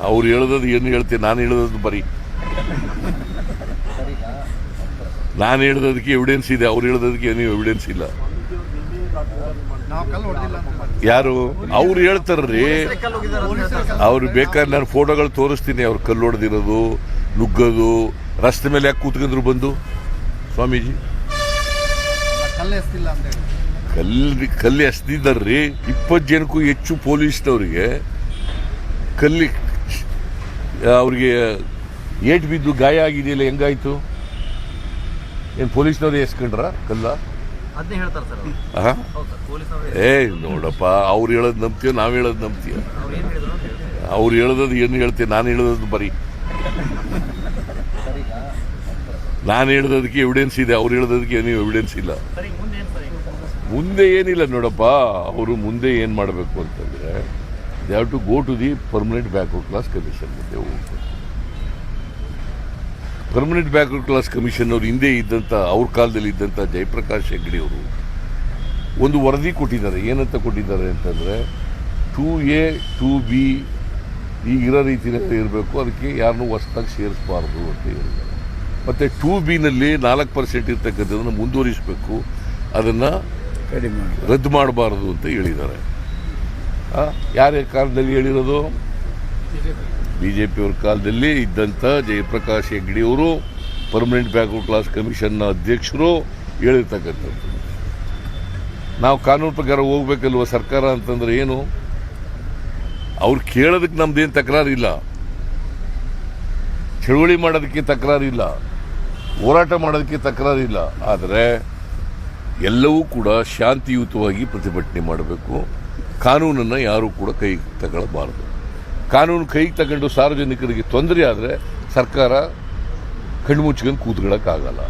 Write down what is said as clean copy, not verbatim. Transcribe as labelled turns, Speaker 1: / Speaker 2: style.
Speaker 1: ಅವ್ರು ಹೇಳೋದು ಏನು ಹೇಳ್ತೀನಿ, ನಾನು ಹೇಳೋದು ಬರೀ ನಾನು ಹೇಳೋದಕ್ಕೆ ಎವಿಡೆನ್ಸ್ ಇದೆ, ಅವ್ರು ಹೇಳೋದಕ್ಕೆ ಏನು ಎವಿಡೆನ್ಸ್ ಇಲ್ಲ. ಯಾರು ಅವ್ರು ಹೇಳ್ತಾರ್ರಿ, ಅವ್ರು ಬೇಕಾದ್ರೆ ನಾನು ಫೋಟೋಗಳು ತೋರಿಸ್ತೀನಿ. ಅವ್ರು ಕಲ್ಲು ಹೊಡೆದಿರೋದು, ನುಗ್ಗೋದು, ರಸ್ತೆ ಮೇಲೆ ಯಾಕೆ ಕೂತ್ಕೊಂಡ್ರು ಬಂದು ಸ್ವಾಮೀಜಿ? ಕಲ್ಲಿ ಎಸ್ದಿದ್ದಾರ್ರಿ. 20 ಜನಕ್ಕೂ ಹೆಚ್ಚು ಪೊಲೀಸ್ನವ್ರಿಗೆ ಕಲ್ಲಿ ಅವ್ರಿಗೆ ಏಟ್ ಬಿದ್ದು ಗಾಯ ಆಗಿದೆಯಲ್ಲ, ಹೆಂಗಾಯ್ತು? ಏನು ಪೊಲೀಸ್ನವ್ರು ಎಸ್ಕೊಂಡ್ರ ಕಲ್ಲ? ಏ ನೋಡಪ್ಪ, ಅವ್ರು ಹೇಳೋದು ನಂಬ್ತೀಯ, ನಾವು ಹೇಳೋದು ನಂಬ್ತೀಯ? ಅವ್ರು ಹೇಳೋದು ಏನು ಹೇಳ್ತೀನಿ, ನಾನು ಹೇಳೋದು ಬರೀ ನಾನು ಹೇಳೋದಕ್ಕೆ ಎವಿಡೆನ್ಸ್ ಇದೆ, ಅವ್ರು ಹೇಳೋದಕ್ಕೆ ಏನು ಎವಿಡೆನ್ಸ್ ಇಲ್ಲ. ಮುಂದೆ ಏನಿಲ್ಲ ನೋಡಪ್ಪ, ಅವರು ಮುಂದೆ ಏನು ಮಾಡಬೇಕು ಅಂತಂದರೆ they have to go to the permanent backward class commission. ಮುಂದೆ ಹೋಗ್ಬೇಕು. ಪರ್ಮನೆಂಟ್ ಬ್ಯಾಕ್ವರ್ಡ್ ಕ್ಲಾಸ್ ಕಮಿಷನ್ ಅವರು ಹಿಂದೆ ಇದ್ದಂಥ, ಅವ್ರ ಕಾಲದಲ್ಲಿ ಇದ್ದಂಥ ಜಯಪ್ರಕಾಶ್ ಹೆಗ್ಡೆ ಅವರು ಒಂದು ವರದಿ ಕೊಟ್ಟಿದ್ದಾರೆ. ಏನಂತ ಕೊಟ್ಟಿದ್ದಾರೆ ಅಂತಂದರೆ 2A 2B ಈಗಿರೋ ರೀತಿಯಲ್ಲಿ ಇರಬೇಕು, ಅದಕ್ಕೆ ಯಾರನ್ನೂ ಹೊಸದಾಗಿ ಸೇರಿಸಬಾರ್ದು ಅಂತ ಹೇಳಿದ್ದಾರೆ. ಮತ್ತು 2Bನಲ್ಲಿ 4% ಇರ್ತಕ್ಕಂಥದ್ದನ್ನು ಮುಂದುವರಿಸಬೇಕು, ಅದನ್ನು ರದ್ದು ಮಾಡಬಾರ್ದು ಅಂತ ಹೇಳಿದ್ದಾರೆ. ಯಾರ ಕಾಲದಲ್ಲಿ ಹೇಳಿರೋದು? ಬಿಜೆಪಿಯವ್ರ ಕಾಲದಲ್ಲಿ ಇದ್ದಂಥ ಜಯಪ್ರಕಾಶ್ ಹೆಗ್ಡೆಯವರು, ಪರ್ಮನೆಂಟ್ ಬ್ಯಾಕ್ವರ್ಡ್ ಕ್ಲಾಸ್ ಕಮಿಷನ್ನ ಅಧ್ಯಕ್ಷರು ಹೇಳಿರ್ತಕ್ಕಂಥದ್ದು. ನಾವು ಕಾನೂನು ಪ್ರಕಾರ ಹೋಗ್ಬೇಕಲ್ವ ಸರ್ಕಾರ ಅಂತಂದ್ರೆ ಏನು? ಅವ್ರು ಕೇಳೋದಕ್ಕೆ ನಮ್ದೇನು ತಕರಾರಿಲ್ಲ, ಚಳುವಳಿ ಮಾಡೋದಕ್ಕೆ ತಕರಾರಿಲ್ಲ, ಹೋರಾಟ ಮಾಡೋದಕ್ಕೆ ತಕರಾರಿಲ್ಲ. ಆದರೆ ಎಲ್ಲವೂ ಕೂಡ ಶಾಂತಿಯುತವಾಗಿ ಪ್ರತಿಭಟನೆ ಮಾಡಬೇಕು. ಕಾನೂನನ್ನು ಯಾರೂ ಕೂಡ ಕೈಗೆ ತಗೊಳ್ಳಬಾರದು. ಕಾನೂನು ಕೈಗೆ ತಗೊಂಡು ಸಾರ್ವಜನಿಕರಿಗೆ ತೊಂದರೆ ಆದರೆ ಸರ್ಕಾರ ಕಣ್ಮುಚ್ಕೊಂಡು ಕೂತ್ಕೊಳ್ಳೋಕ್ಕಾಗಲ್ಲ.